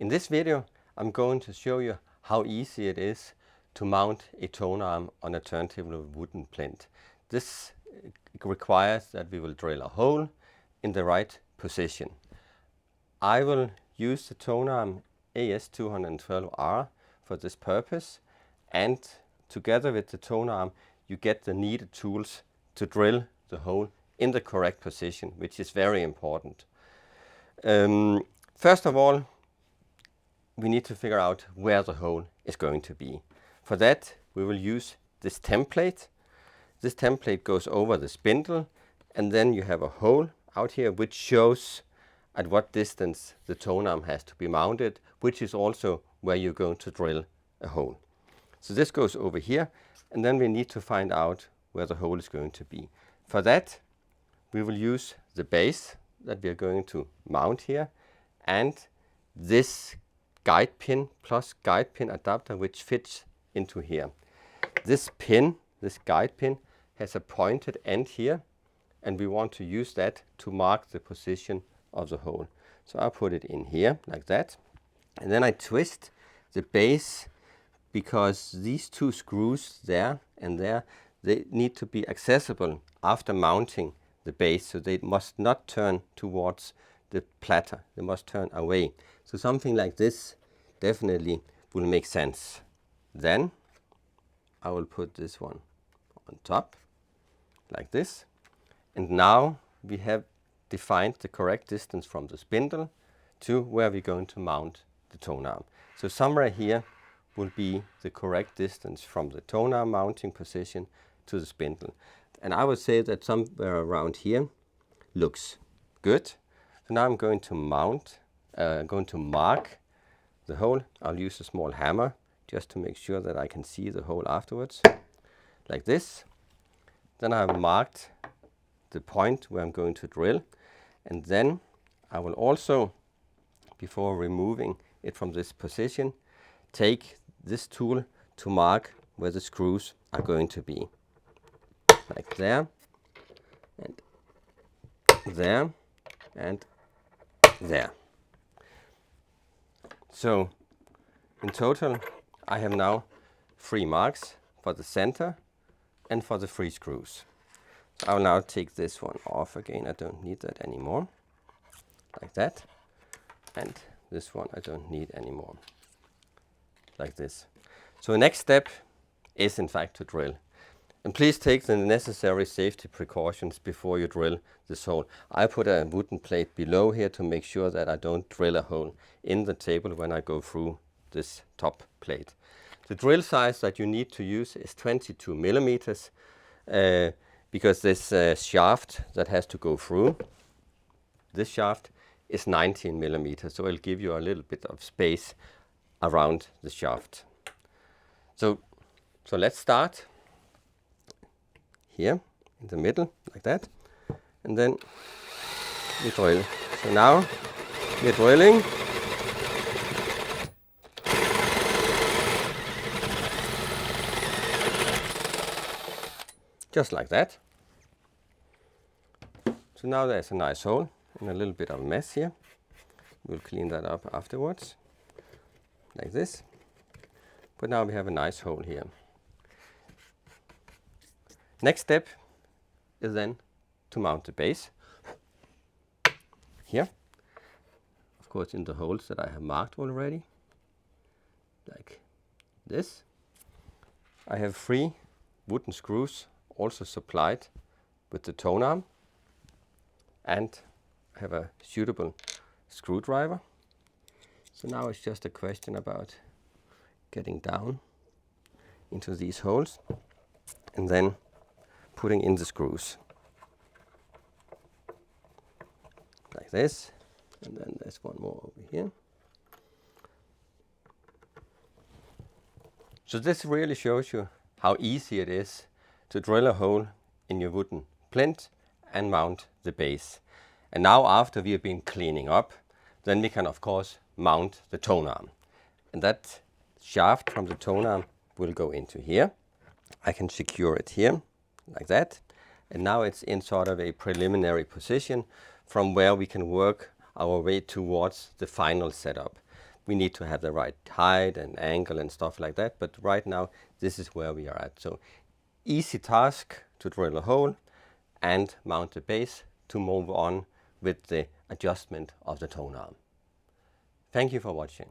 In this video, I'm going to show you how easy it is to mount a tone arm on a turntable with wooden plinth. This requires that we will drill a hole in the right position. I will use the Tonearm AS212R for this purpose, and together with the Tonearm you get the needed tools to drill the hole in the correct position, which is very important. First of all, we need to figure out where the hole is going to be. For that, we will use this template. This template goes over the spindle, and then you have a hole out here which shows at what distance the Tonearm has to be mounted, which is also where you're going to drill a hole. So this goes over here, and then we need to find out where the hole is going to be. For that, we will use the base that we are going to mount here, and this guide pin plus guide pin adapter which fits into here. This pin, this guide pin, has a pointed end here, and we want to use that to mark the position of the hole. So I'll put it in here like that, and then I twist the base because these two screws there and there, they need to be accessible after mounting the base, so they must not turn towards the platter, they must turn away. So something like this definitely will make sense. Then I will put this one on top like this, and now we have defined the correct distance from the spindle to where we're going to mount the Tonearm. So somewhere here will be the correct distance from the Tonearm mounting position to the spindle. And I would say that somewhere around here looks good. So now I'm going to mark the hole. I'll use a small hammer just to make sure that I can see the hole afterwards, like this. Then I have marked the point where I'm going to drill, and then I will also, before removing it from this position, take this tool to mark where the screws are going to be, like there, and there, and there. So in total I have now 3 marks for the center and for the 3 screws. So I will now take this one off again, I don't need that anymore, like that, and this one I don't need anymore, like this. So the next step is in fact to drill. And please take the necessary safety precautions before you drill this hole. I put a wooden plate below here to make sure that I don't drill a hole in the table when I go through this top plate. The drill size that you need to use is 22 millimeters because this shaft that has to go through, this shaft is 19 millimeters, so it'll give you a little bit of space around the shaft. So let's start here in the middle like that, and then we drill. So now we're drilling. Just like that. So now there's a nice hole and a little bit of a mess here. We'll clean that up afterwards, like this. But now we have a nice hole here. Next step is then to mount the base here, of course in the holes that I have marked already, like this. I have 3 wooden screws also supplied with the Tonearm, and I have a suitable screwdriver. So now it's just a question about getting down into these holes and then putting in the screws like this, and then there's one more over here. So this really shows you how easy it is to drill a hole in your wooden plinth and mount the base. And now after we have been cleaning up, then we can of course mount the Tonearm. And that shaft from the Tonearm will go into here. I can secure it here like that, and now it's in sort of a preliminary position from where we can work our way towards the final setup. we need to have the right height and angle and stuff like that, but right now this is where we are at. So easy task to drill a hole and mount the base to move on with the adjustment of the tone arm. Thank you for watching.